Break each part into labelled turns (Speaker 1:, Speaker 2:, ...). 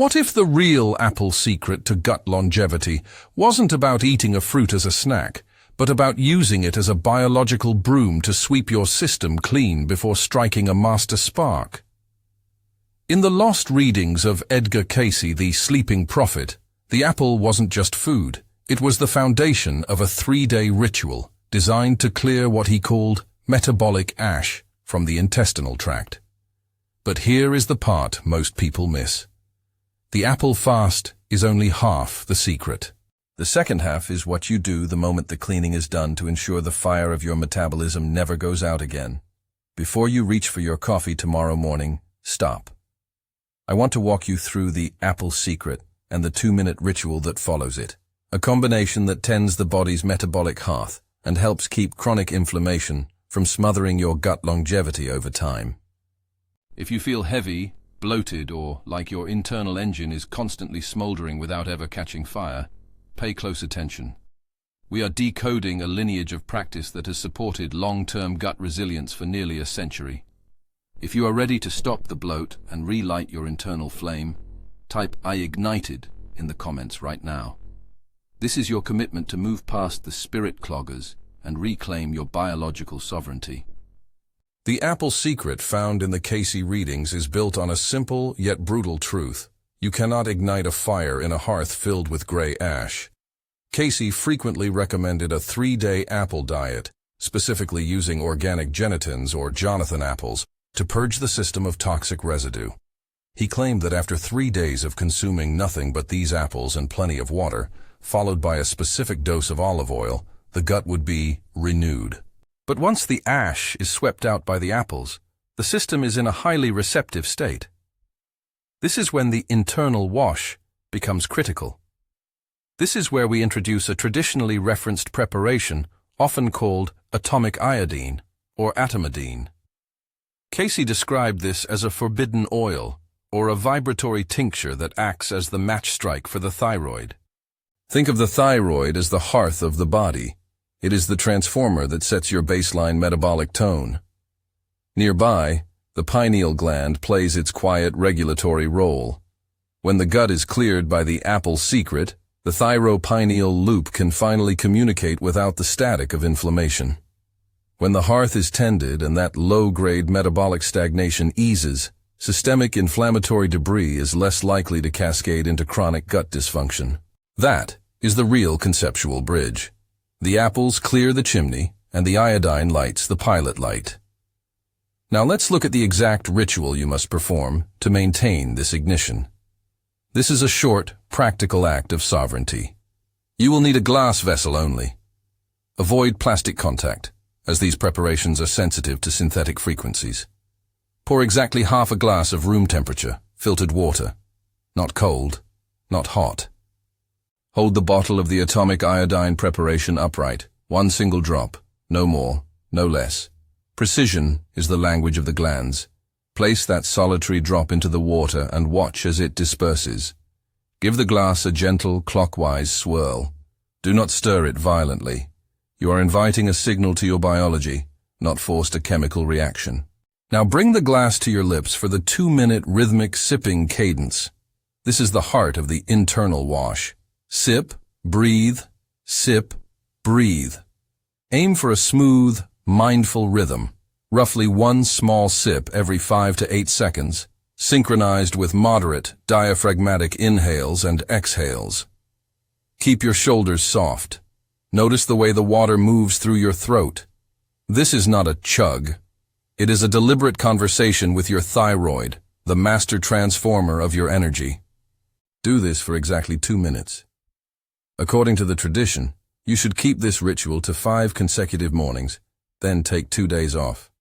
Speaker 1: What if the real apple secret to gut longevity wasn't about eating a fruit as a snack, but about using it as a biological broom to sweep your system clean before striking a master spark? In the lost readings of Edgar Cayce, the sleeping prophet, the apple wasn't just food. It was the foundation of a 3-day ritual designed to clear what he called metabolic ash from the intestinal tract. But here is the part most people miss. The apple fast is only half the secret. The second half is what you do the moment the cleaning is done to ensure the fire of your metabolism never goes out again. Before you reach for your coffee tomorrow morning, stop. I want to walk you through the apple secret and the 2-minute ritual that follows it. A combination that tends the body's metabolic hearth and helps keep chronic inflammation from smothering your gut longevity over time. If you feel heavy, bloated, or like your internal engine is constantly smoldering without ever catching fire, pay close attention. We are decoding a lineage of practice that has supported long-term gut resilience for nearly a century. If you are ready to stop the bloat and relight your internal flame, type "I ignited" in the comments right now. This is your commitment to move past the spirit cloggers and reclaim your biological sovereignty. The apple secret found in the Cayce readings is built on a simple yet brutal truth. You cannot ignite a fire in a hearth filled with gray ash. Cayce frequently recommended a 3-day apple diet, specifically using organic genitins or Jonathan apples, to purge the system of toxic residue. He claimed that after 3 days of consuming nothing but these apples and plenty of water, followed by a specific dose of olive oil, the gut would be renewed. But once the ash is swept out by the apples, the system is in a highly receptive state. This is when the internal wash becomes critical. This is where we introduce a traditionally referenced preparation, often called atomic iodine or atomidine. Cayce described this as a forbidden oil, or a vibratory tincture that acts as the match strike for the thyroid. Think of the thyroid as the hearth of the body. It is the transformer that sets your baseline metabolic tone. Nearby, the pineal gland plays its quiet regulatory role. When the gut is cleared by the apple secret, the thyropineal loop can finally communicate without the static of inflammation. When the hearth is tended and that low-grade metabolic stagnation eases, systemic inflammatory debris is less likely to cascade into chronic gut dysfunction. That is the real conceptual bridge. The apples clear the chimney, and the iodine lights the pilot light. Now let's look at the exact ritual you must perform to maintain this ignition. This is a short, practical act of sovereignty. You will need a glass vessel only. Avoid plastic contact, as these preparations are sensitive to synthetic frequencies. Pour exactly half a glass of room temperature, filtered water. Not cold, not hot. Hold the bottle of the atomic iodine preparation upright, 1 single drop, no more, no less. Precision is the language of the glands. Place that solitary drop into the water and watch as it disperses. Give the glass a gentle, clockwise swirl. Do not stir it violently. You are inviting a signal to your biology, not forced a chemical reaction. Now bring the glass to your lips for the 2-minute rhythmic sipping cadence. This is the heart of the internal wash. Sip, breathe, sip, breathe. Aim for a smooth, mindful rhythm, roughly 1 small sip every 5 to 8 seconds, synchronized with moderate, diaphragmatic inhales and exhales. Keep your shoulders soft. Notice the way the water moves through your throat. This is not a chug. It is a deliberate conversation with your thyroid, the master transformer of your energy. Do this for exactly 2 minutes. According to the tradition, you should keep this ritual to 5 consecutive mornings, then take 2 days off.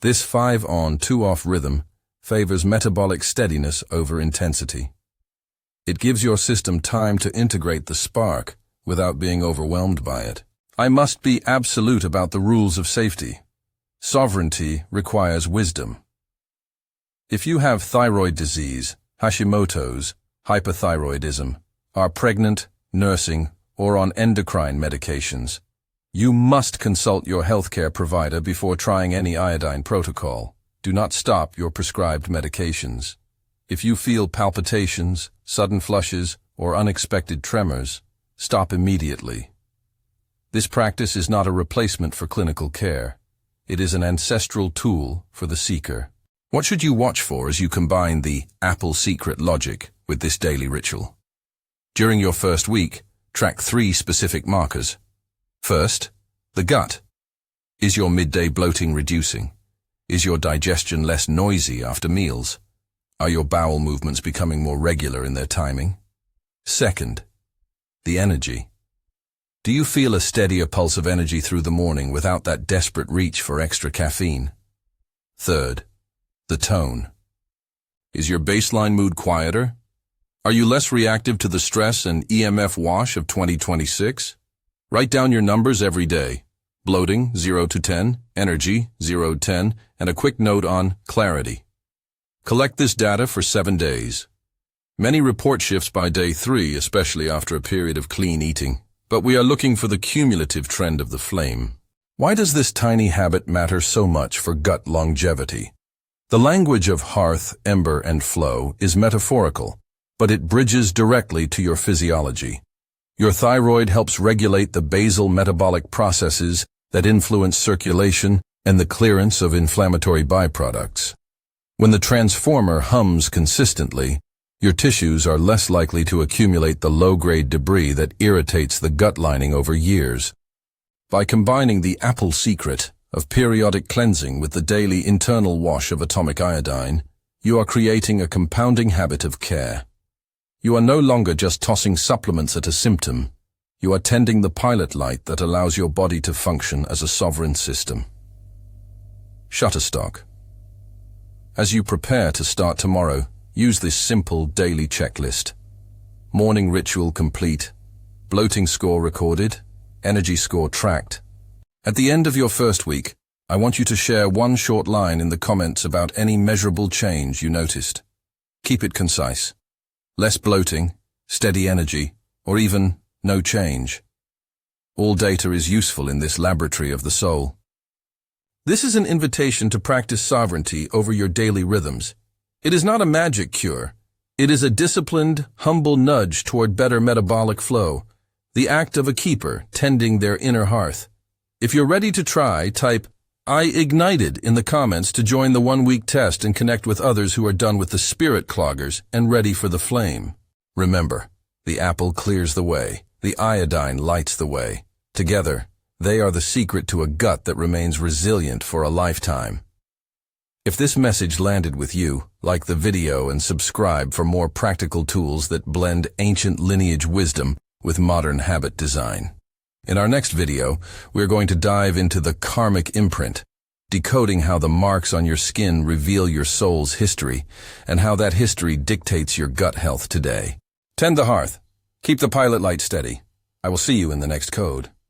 Speaker 1: This 5 on, 2 off rhythm favors metabolic steadiness over intensity. It gives your system time to integrate the spark without being overwhelmed by it. I must be absolute about the rules of safety. Sovereignty requires wisdom. If you have thyroid disease, Hashimoto's, hypothyroidism, are pregnant, nursing, or on endocrine medications, you must consult your healthcare provider before trying any iodine protocol. Do not stop your prescribed medications. If you feel palpitations, sudden flushes, or unexpected tremors, stop immediately. This practice is not a replacement for clinical care. It is an ancestral tool for the seeker. What should you watch for as you combine the apple secret logic with this daily ritual? During your first week, track 3 specific markers. First, the gut. Is your midday bloating reducing? Is your digestion less noisy after meals? Are your bowel movements becoming more regular in their timing? Second, the energy. Do you feel a steadier pulse of energy through the morning without that desperate reach for extra caffeine? Third, the tone. Is your baseline mood quieter? Are you less reactive to the stress and EMF wash of 2026? Write down your numbers every day. Bloating, 0 to 10, energy, 0 to 10, and a quick note on clarity. Collect this data for 7 days. Many report shifts by day 3, especially after a period of clean eating. But we are looking for the cumulative trend of the flame. Why does this tiny habit matter so much for gut longevity? The language of hearth, ember, and flow is metaphorical, but it bridges directly to your physiology. Your thyroid helps regulate the basal metabolic processes that influence circulation and the clearance of inflammatory byproducts. When the transformer hums consistently, your tissues are less likely to accumulate the low-grade debris that irritates the gut lining over years. By combining the apple secret of periodic cleansing with the daily internal wash of atomic iodine, you are creating a compounding habit of care. You are no longer just tossing supplements at a symptom. You are tending the pilot light that allows your body to function as a sovereign system. Shutterstock. As you prepare to start tomorrow, use this simple daily checklist. Morning ritual complete. Bloating score recorded. Energy score tracked. At the end of your first week, I want you to share one short line in the comments about any measurable change you noticed. Keep it concise. Less bloating, steady energy, or even no change. All data is useful in this laboratory of the soul. This is an invitation to practice sovereignty over your daily rhythms. It is not a magic cure. It is a disciplined, humble nudge toward better metabolic flow, the act of a keeper tending their inner hearth. If you're ready to try, type "I ignited" in the comments to join the 1-week test and connect with others who are done with the spirit cloggers and ready for the flame. Remember, the apple clears the way, the iodine lights the way. Together, they are the secret to a gut that remains resilient for a lifetime. If this message landed with you, like the video and subscribe for more practical tools that blend ancient lineage wisdom with modern habit design. In our next video, we're going to dive into the karmic imprint, decoding how the marks on your skin reveal your soul's history and how that history dictates your gut health today. Tend the hearth. Keep the pilot light steady. I will see you in the next code.